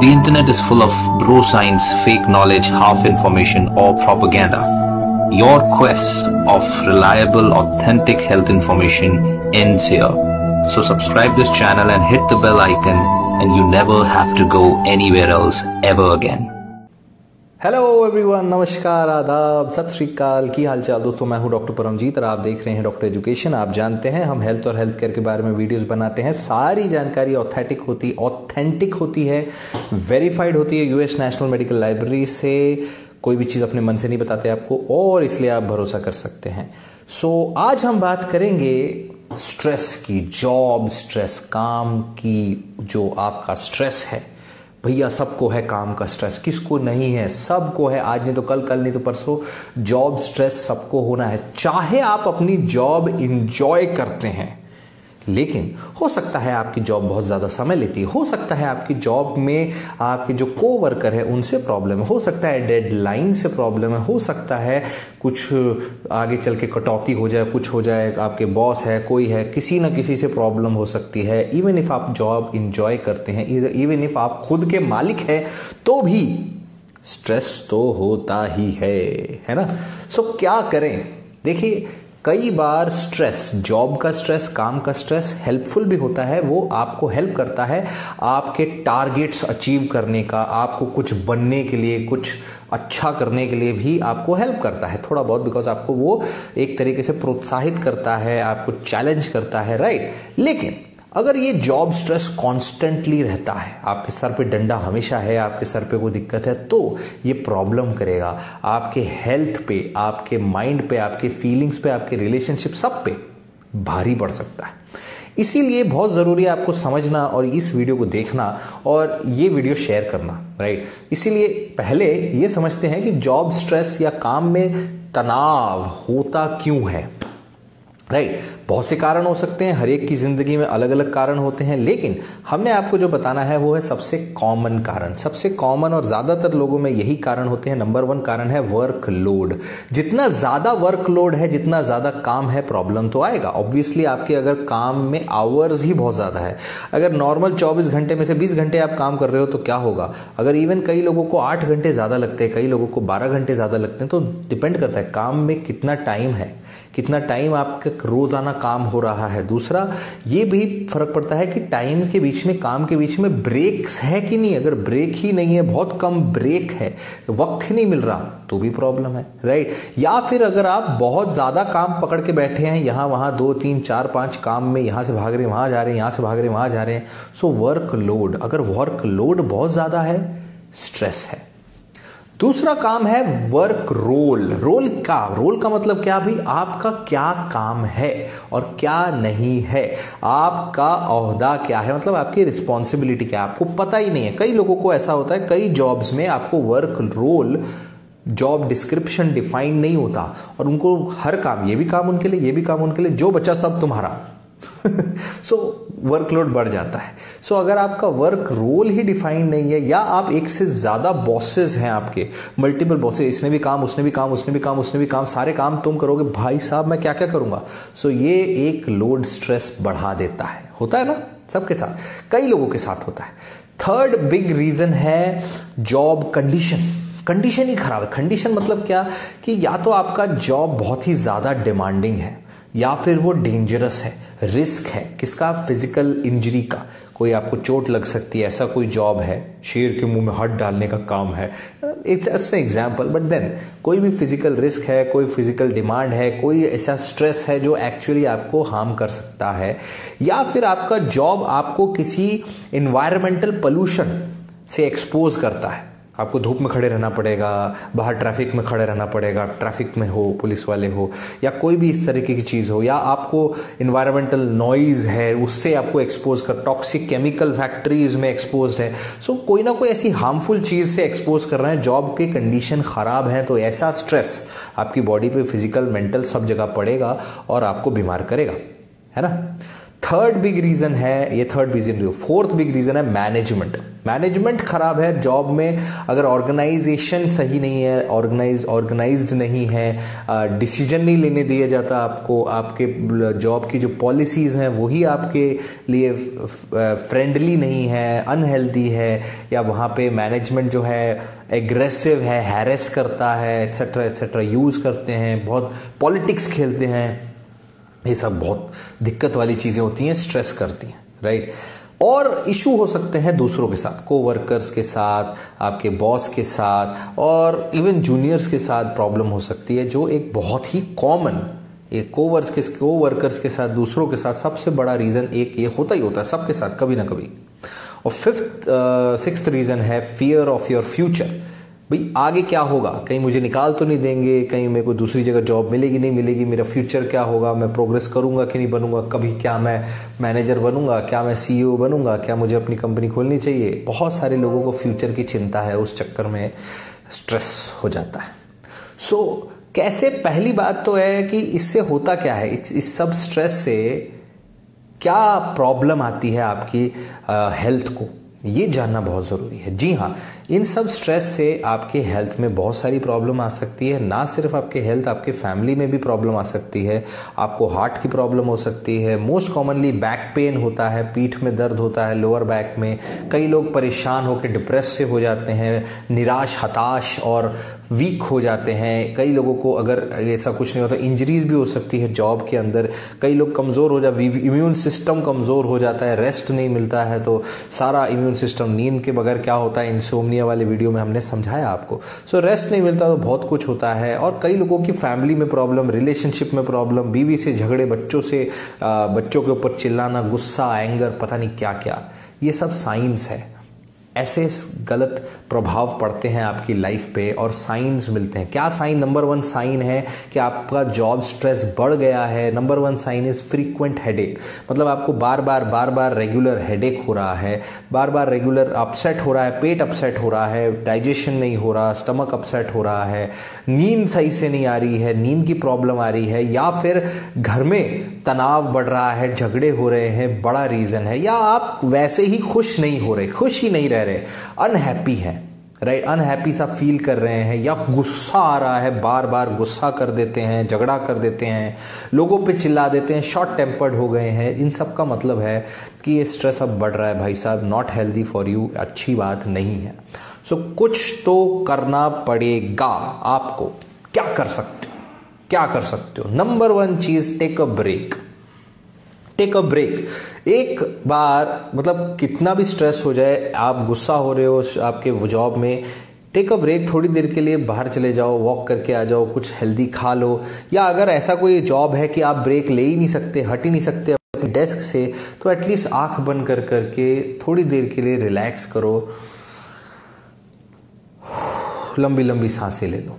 The internet is full of bro science, fake knowledge, half information, or propaganda. Your quest of reliable, authentic health information ends here. So subscribe this channel and hit the bell icon, and you never have to go anywhere else ever again. Hello everyone, नमस्कार, आदाब, सत श्री अकाल। की हाल चाल दोस्तों? मैं हूं doctor Paramjit और आप देख रहे हैं डॉक्टर एजुकेशन। आप जानते हैं हम हेल्थ और हेल्थ केयर के बारे में वीडियोस बनाते हैं। सारी जानकारी ऑथेंटिक होती है, वेरीफाइड होती है यूएस नेशनल मेडिकल लाइब्रेरी से। कोई भी चीज़ अपने मन से नहीं बताते आपको, और इसलिए आप भरोसा कर सकते हैं। आज हम बात करेंगे स्ट्रेस की, जॉब स्ट्रेस, काम की। जो आपका स्ट्रेस है भैया, सबको है काम का स्ट्रेस, किसको नहीं है? सबको है, आज नहीं तो कल, कल नहीं तो परसों। जॉब स्ट्रेस सबको होना है, चाहे आप अपनी जॉब इंजॉय करते हैं। लेकिन हो सकता है आपकी जॉब बहुत ज़्यादा समय लेती है, हो सकता है आपकी जॉब में आपके जो कोवर्कर है उनसे प्रॉब्लम है, हो सकता है डेडलाइन से प्रॉब्लम है, हो सकता है कुछ आगे चल के कटौती हो जाए, कुछ हो जाए, आपके बॉस है, कोई है, किसी ना किसी से प्रॉब्लम हो सकती है। इवन इफ आप जॉब इंजॉय करते हैं, इवन इफ आप खुद के मालिक हैं, तो भी स्ट्रेस तो होता ही है ना। क्या करें? देखिए, कई बार स्ट्रेस, जॉब का स्ट्रेस, काम का स्ट्रेस हेल्पफुल भी होता है। वो आपको हेल्प करता है आपके टारगेट्स अचीव करने का, आपको कुछ बनने के लिए, कुछ अच्छा करने के लिए भी आपको हेल्प करता है थोड़ा बहुत, बिकॉज आपको वो एक तरीके से प्रोत्साहित करता है, आपको चैलेंज करता है, राइट। लेकिन अगर ये जॉब स्ट्रेस कॉन्स्टेंटली रहता है, आपके सर पे डंडा हमेशा है, आपके सर पे कोई दिक्कत है, तो ये प्रॉब्लम करेगा आपके हेल्थ पे, आपके माइंड पे, आपके फीलिंग्स पे, आपके रिलेशनशिप, सब पे भारी पड़ सकता है। इसीलिए बहुत ज़रूरी है आपको समझना और इस वीडियो को देखना और ये वीडियो शेयर करना, राइट। इसीलिए पहले ये समझते हैं कि जॉब स्ट्रेस या काम में तनाव होता क्यों है, राइट। बहुत से कारण हो सकते हैं, हर एक की जिंदगी में अलग अलग कारण होते हैं, लेकिन हमने आपको जो बताना है वो है सबसे कॉमन कारण, सबसे कॉमन और ज्यादातर लोगों में यही कारण होते हैं। नंबर 1 कारण है वर्कलोड। जितना ज्यादा वर्कलोड है, जितना ज्यादा काम है, प्रॉब्लम तो आएगा ऑब्वियसली। आपके अगर काम में आवर्स ही बहुत ज्यादा है, अगर नॉर्मल 24 घंटे में से 20 घंटे आप काम कर रहे हो तो क्या होगा? अगर इवन कई लोगों को 8 घंटे ज्यादा लगते हैं, कई लोगों को 12 घंटे ज्यादा लगते हैं, तो डिपेंड करता है काम में कितना टाइम है, कितना टाइम आपका रोजाना काम हो रहा है। दूसरा ये भी फर्क पड़ता है कि टाइम के बीच में, काम के बीच में ब्रेक्स है कि नहीं। अगर ब्रेक ही नहीं है, बहुत कम ब्रेक है, वक्त ही नहीं मिल रहा, तो भी प्रॉब्लम है, राइट। या फिर अगर आप बहुत ज्यादा काम पकड़ के बैठे हैं, यहां वहां 2 3 4 5 काम में, यहां से भाग रहे हैं वहां जा रहे हैं, यहां से भाग रहे हैं वहां जा रहे हैं, वर्कलोड। अगर वर्कलोड बहुत ज्यादा है, स्ट्रेस है। दूसरा काम है वर्क रोल। रोल का मतलब क्या भी? आपका क्या काम है और क्या नहीं है, आपका ओहदा क्या है, मतलब आपकी रिस्पॉन्सिबिलिटी क्या है, आपको पता ही नहीं है। कई लोगों को ऐसा होता है, कई जॉब्स में आपको work role, job description define नहीं होता, और उनको हर काम, ये भी काम उनके लिए, ये भी काम उनके लिए, जो बचा सब तुम्हारा। वर्कलोड बढ़ जाता है। अगर आपका वर्क रोल ही डिफाइन नहीं है, या आप एक से ज्यादा बॉसेस हैं, आपके मल्टीपल बॉसेस, इसने भी काम, उसने भी काम, उसने भी काम, उसने भी काम, सारे काम तुम करोगे, भाई साहब मैं क्या क्या करूंगा। ये एक लोड स्ट्रेस बढ़ा देता है। होता है ना सबके साथ, कई लोगों के साथ होता है। थर्ड बिग रीजन है जॉब कंडीशन ही खराब है। कंडीशन मतलब क्या? कि या तो आपका जॉब बहुत ही ज्यादा डिमांडिंग है, या फिर वो डेंजरस है, रिस्क है। किसका? फिजिकल इंजरी का। कोई आपको चोट लग सकती है, ऐसा कोई जॉब है, शेर के मुंह में हाथ डालने का काम है, it's an example. But then कोई भी फिजिकल रिस्क है, कोई फिजिकल डिमांड है, कोई ऐसा स्ट्रेस है जो एक्चुअली आपको हार्म कर सकता है। या फिर आपका जॉब आपको किसी इन्वायरमेंटल पोल्यूशन से एक्सपोज करता है, आपको धूप में खड़े रहना पड़ेगा, बाहर ट्रैफिक में खड़े रहना पड़ेगा, ट्रैफिक में हो, पुलिस वाले हो, या कोई भी इस तरीके की चीज़ हो, या आपको इन्वायरमेंटल नॉइज़ है उससे आपको एक्सपोज कर, टॉक्सिक केमिकल फैक्ट्रीज में एक्सपोज है। कोई ना कोई ऐसी हार्मफुल चीज़ से एक्सपोज कर रहे हैं, जॉब के कंडीशन ख़राब है, तो ऐसा स्ट्रेस आपकी बॉडी पे फिजिकल, मेंटल सब जगह पड़ेगा और आपको बीमार करेगा, है ना। थर्ड बिग रीजन है, ये third big reason, fourth big reason है मैनेजमेंट खराब है जॉब में। अगर ऑर्गेनाइजेशन सही नहीं है, ऑर्गेनाइज्ड नहीं है, डिसीजन नहीं लेने दिया जाता आपको, आपके जॉब की जो पॉलिसीज हैं वही आपके लिए फ्रेंडली नहीं है, अनहेल्दी है, या वहाँ पे मैनेजमेंट जो है एग्रेसिव है, हैरेस करता है, एट्सेट्रा एट्सेट्रा, यूज़ करते हैं, बहुत पॉलिटिक्स खेलते हैं, ये सब बहुत दिक्कत वाली चीज़ें होती हैं, स्ट्रेस करती हैं, राइट। और इशू हो सकते हैं दूसरों के साथ, कोवर्कर्स के साथ, आपके बॉस के साथ, और इवन जूनियर्स के साथ प्रॉब्लम हो सकती है, जो एक बहुत ही कॉमन, एक कोवर्कर्स के साथ, दूसरों के साथ सबसे बड़ा रीज़न एक ये होता ही होता है सबके साथ कभी ना कभी। और सिक्स्थ रीज़न है फियर ऑफ योर फ्यूचर। भाई आगे क्या होगा, कहीं मुझे निकाल तो नहीं देंगे, कहीं मेरे को दूसरी जगह जॉब मिलेगी नहीं मिलेगी, मेरा फ्यूचर क्या होगा, मैं प्रोग्रेस करूंगा कि नहीं बनूंगा, कभी क्या मैं मैनेजर बनूंगा, क्या मैं सीईओ बनूंगा, क्या मुझे अपनी कंपनी खोलनी चाहिए। बहुत सारे लोगों को फ्यूचर की चिंता है, उस चक्कर में स्ट्रेस हो जाता है। सो कैसे, पहली बात तो है कि इससे होता क्या है, इस सब स्ट्रेस से क्या प्रॉब्लम आती है आपकी हेल्थ को, ये जानना बहुत ज़रूरी है। जी हाँ, इन सब स्ट्रेस से आपके हेल्थ में बहुत सारी प्रॉब्लम आ सकती है। ना सिर्फ आपके हेल्थ, आपके फैमिली में भी प्रॉब्लम आ सकती है। आपको हार्ट की प्रॉब्लम हो सकती है। मोस्ट कॉमनली बैक पेन होता है, पीठ में दर्द होता है, लोअर बैक में। कई लोग परेशान होकर डिप्रेस से हो जाते हैं, निराश, हताश और वीक हो जाते हैं। कई लोगों को अगर ऐसा कुछ नहीं होता, इंजरीज भी हो सकती है जॉब के अंदर। कई लोग कमज़ोर हो जाते, इम्यून सिस्टम कमज़ोर हो जाता है, रेस्ट नहीं मिलता है तो सारा इम्यून सिस्टम, नींद के बगैर क्या होता है, इंसोम्निया वाले वीडियो में हमने समझाया आपको। सो रेस्ट नहीं मिलता तो बहुत कुछ होता है। और कई लोगों की फैमिली में प्रॉब्लम, रिलेशनशिप में प्रॉब्लम, बीवी से झगड़े, बच्चों के ऊपर चिल्लाना, गुस्सा, एंगर, पता नहीं क्या क्या, ये सब साइंस है। ऐसे गलत प्रभाव पड़ते हैं आपकी लाइफ पे और साइंस मिलते हैं। क्या साइन? नंबर 1 साइन है कि आपका जॉब स्ट्रेस बढ़ गया है। Number 1 sign is frequent headache, मतलब आपको बार बार रेगुलर हेडेक हो रहा है, बार बार रेगुलर अपसेट हो रहा है, पेट अपसेट हो रहा है, डाइजेशन नहीं हो रहा, स्टमक अपसेट हो रहा है, नींद सही से नहीं आ रही है, नींद की प्रॉब्लम आ रही है, या फिर घर में तनाव बढ़ रहा है, झगड़े हो रहे हैं, बड़ा रीज़न है। या आप वैसे ही खुश नहीं हो रहे, खुश ही नहीं रह रहे, अनहैप्पी है, राइट, अनहैप्पी सा फील कर रहे हैं, या गुस्सा आ रहा है, बार बार गुस्सा कर देते हैं, झगड़ा कर देते हैं, लोगों पे चिल्ला देते हैं, शॉर्ट टेम्पर्ड हो गए हैं। इन सब का मतलब है कि ये स्ट्रेस अब बढ़ रहा है भाई साहब, नॉट हेल्दी फॉर यू, अच्छी बात नहीं है। सो कुछ तो करना पड़ेगा आपको। क्या कर सकते हो? नंबर 1 चीज, टेक अ ब्रेक। एक बार, मतलब कितना भी स्ट्रेस हो जाए, आप गुस्सा हो रहे हो आपके जॉब में, टेक अ ब्रेक, थोड़ी देर के लिए बाहर चले जाओ, वॉक करके आ जाओ, कुछ हेल्दी खा लो। या अगर ऐसा कोई जॉब है कि आप ब्रेक ले ही नहीं सकते, हट ही नहीं सकते अपने डेस्क से, तो एटलीस्ट आंख बंद करके थोड़ी देर के लिए रिलैक्स करो, लंबी लंबी सांसें ले लो।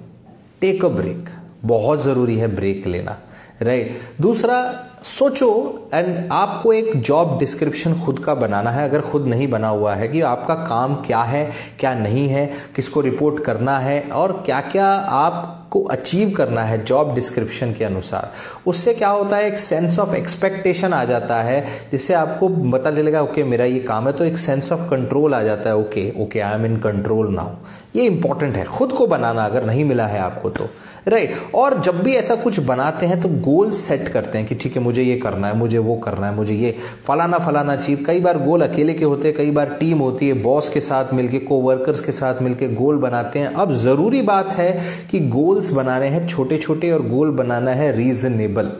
टेक अ ब्रेक, बहुत ज़रूरी है ब्रेक लेना, राइट। दूसरा, सोचो, एंड आपको एक जॉब डिस्क्रिप्शन खुद का बनाना है, अगर खुद नहीं बना हुआ है, कि आपका काम क्या है, क्या नहीं है, किसको रिपोर्ट करना है, और क्या क्या आपको अचीव करना है जॉब डिस्क्रिप्शन के अनुसार। उससे क्या होता है, एक सेंस ऑफ एक्सपेक्टेशन आ जाता है, जिससे आपको पता चलेगा ओके मेरा ये काम है, तो एक सेंस ऑफ कंट्रोल आ जाता है, okay I am in control now. ये इंपॉर्टेंट है खुद को बनाना, अगर नहीं मिला है आपको तो, राइट। और जब भी ऐसा कुछ बनाते हैं तो गोल सेट करते हैं कि ठीक है मुझे ये करना है, मुझे वो करना है, मुझे ये फलाना अचीव। कई बार गोल अकेले के होते हैं, कई बार टीम होती है, बॉस के साथ मिलके, कोवर्कर्स के साथ मिलके गोल बनाते हैं। अब जरूरी बात है कि गोल्स बनाने हैं छोटे छोटे, और गोल बनाना है रीजनेबल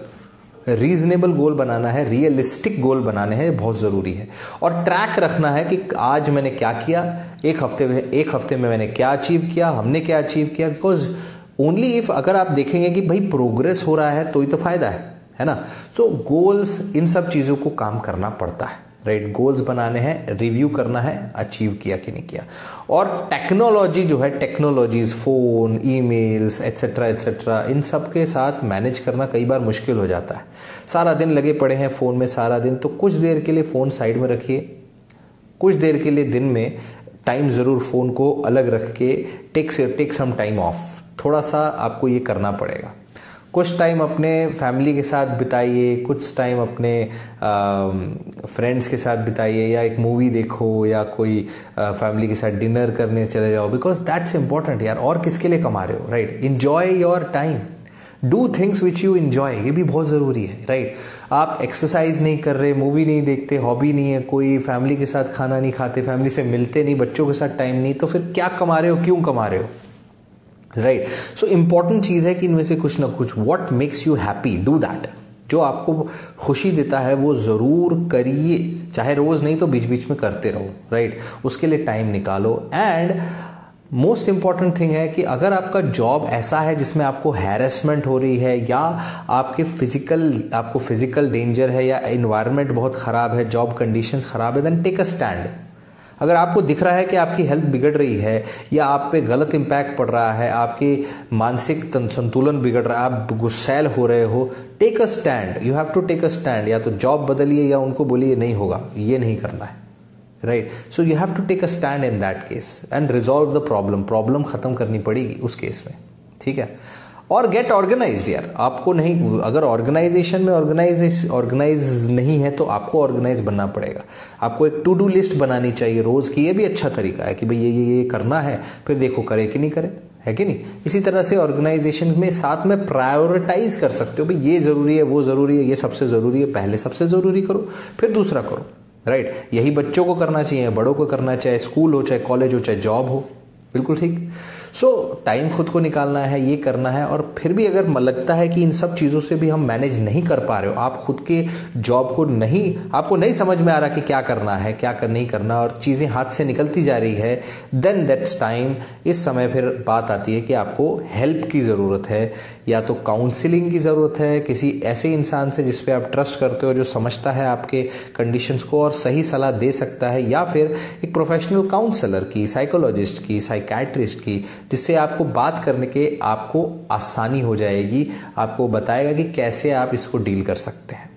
गोल बनाना है, रियलिस्टिक गोल बनाने हैं, बहुत ज़रूरी है। और ट्रैक रखना है कि आज मैंने क्या किया, एक हफ्ते में मैंने क्या अचीव किया, हमने क्या अचीव किया। बिकॉज ओनली इफ, अगर आप देखेंगे कि भाई प्रोग्रेस हो रहा है तो ही तो फायदा है ना। सो गोल्स, इन सब चीज़ों को काम करना पड़ता है, राइट। गोल्स बनाने हैं, रिव्यू करना है, अचीव किया कि नहीं किया। और टेक्नोलॉजी जो है, टेक्नोलॉजीज, फ़ोन, ईमेल्स, एट्सेट्रा, इन सब के साथ मैनेज करना कई बार मुश्किल हो जाता है। सारा दिन लगे पड़े हैं फ़ोन में सारा दिन, तो कुछ देर के लिए फ़ोन साइड में रखिए, कुछ देर के लिए दिन में टाइम ज़रूर फ़ोन को अलग रख के टेक सम टाइम ऑफ, थोड़ा सा आपको ये करना पड़ेगा। कुछ टाइम अपने फैमिली के साथ बिताइए, कुछ टाइम अपने फ्रेंड्स के साथ बिताइए, या एक मूवी देखो, या कोई फैमिली के साथ डिनर करने चले जाओ, बिकॉज दैट्स इंपॉर्टेंट यार। और किसके लिए कमा रहे हो, right? Enjoy your time, do things which you enjoy, ये भी बहुत ज़रूरी है, राइट? आप एक्सरसाइज नहीं कर रहे, मूवी नहीं देखते, हॉबी नहीं है कोई, फैमिली के साथ खाना नहीं खाते, फैमिली से मिलते नहीं, बच्चों के साथ टाइम नहीं, तो फिर क्या कमा रहे हो, क्यों कमा रहे हो, राइट? सो इंपॉर्टेंट चीज़ है कि इनमें से कुछ ना कुछ, what makes you happy, do that. जो आपको खुशी देता है वो ज़रूर करिए, चाहे रोज़ नहीं तो बीच बीच में करते रहो, राइट? उसके लिए टाइम निकालो। एंड मोस्ट इंपॉर्टेंट थिंग है कि अगर आपका जॉब ऐसा है जिसमें आपको हैरेसमेंट हो रही है, या आपको फिजिकल डेंजर है, या एनवायरनमेंट बहुत ख़राब है, जॉब कंडीशंस ख़राब है, देन टेक अ स्टैंड। अगर आपको दिख रहा है कि आपकी हेल्थ बिगड़ रही है, या आप पे गलत इम्पैक्ट पड़ रहा है, आपके मानसिक संतुलन बिगड़ रहा है, आप गुस्सैल हो रहे हो, take a stand, you have to take a stand. या तो जॉब बदलिए, या उनको बोलिए नहीं होगा, ये नहीं करना है, right? So you have to take a stand in that case and resolve the problem खत्म करनी पड़ेगी उस केस में, ठीक है? और गेट ऑर्गेनाइज्ड यार। आपको नहीं, अगर ऑर्गेनाइजेशन में ऑर्गेनाइज नहीं है तो आपको ऑर्गेनाइज बनना पड़ेगा। आपको एक टू डू लिस्ट बनानी चाहिए रोज़ की, ये भी अच्छा तरीका है कि भाई ये करना है, फिर देखो करे कि नहीं करे, है कि नहीं? इसी तरह से ऑर्गेनाइजेशन में साथ में प्रायोरिटाइज कर सकते हो, भाई ये ज़रूरी है, वो ज़रूरी है, ये सबसे ज़रूरी है, पहले सबसे ज़रूरी करो, फिर दूसरा करो, राइट? यही बच्चों को करना चाहिए, बड़ों को करना, चाहे स्कूल हो, चाहे कॉलेज हो, चाहे जॉब हो, बिल्कुल ठीक। सो टाइम खुद को निकालना है, ये करना है। और फिर भी अगर लगता है कि इन सब चीज़ों से भी हम मैनेज नहीं कर पा रहे हो, आप खुद के जॉब को आपको नहीं समझ में आ रहा कि क्या करना है, क्या नहीं करना, और चीज़ें हाथ से निकलती जा रही है, देन दैट्स टाइम, इस समय फिर बात आती है कि आपको हेल्प की ज़रूरत है, या तो काउंसलिंग की ज़रूरत है किसी ऐसे इंसान से जिस पे आप ट्रस्ट करते हो, जो समझता है आपके कंडीशंस को और सही सलाह दे सकता है, या फिर एक प्रोफेशनल काउंसलर की, साइकोलॉजिस्ट की, साइकैट्रिस्ट की, जिससे आपको बात करने के आपको आसानी हो जाएगी, आपको बताएगा कि कैसे आप इसको डील कर सकते हैं।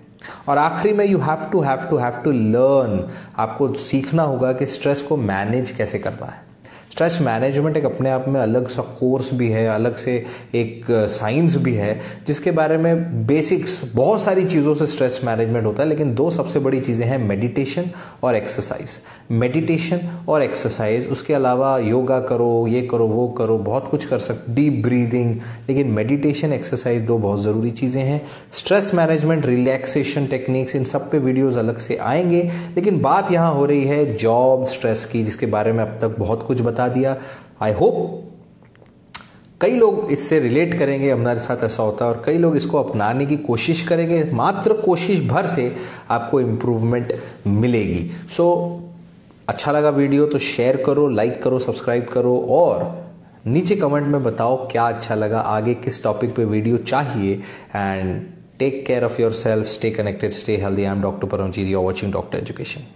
और आखिरी में यू हैव टू लर्न, आपको सीखना होगा कि स्ट्रेस को मैनेज कैसे करना है। स्ट्रेस मैनेजमेंट एक अपने आप में अलग सा कोर्स भी है, अलग से एक साइंस भी है, जिसके बारे में बेसिक्स बहुत सारी चीज़ों से स्ट्रेस मैनेजमेंट होता है, लेकिन दो सबसे बड़ी चीज़ें हैं, मेडिटेशन और एक्सरसाइज। मेडिटेशन और एक्सरसाइज, उसके अलावा योगा करो, ये करो, वो करो, बहुत कुछ कर सकते, डीप ब्रीदिंग, लेकिन मेडिटेशन, एक्सरसाइज दो बहुत ज़रूरी चीज़ें हैं। स्ट्रेस मैनेजमेंट, रिलैक्सेशन टेक्निक्स, इन सब पे वीडियोज़ अलग से आएंगे, लेकिन बात यहाँ हो रही है जॉब स्ट्रेस की, जिसके बारे में अब तक बहुत कुछ बता दिया। आई होप कई लोग इससे रिलेट करेंगे, हमारे साथ ऐसा होता है, और कई लोग इसको अपनाने की कोशिश करेंगे, मात्र कोशिश भर से आपको इम्प्रूवमेंट मिलेगी। सो अच्छा लगा वीडियो तो शेयर करो, लाइक करो, सब्सक्राइब करो, और नीचे कमेंट में बताओ क्या अच्छा लगा, आगे किस टॉपिक पे वीडियो चाहिए। And take care of yourself, stay connected, stay healthy. I am doctor Paramjit, you are watching doctor education.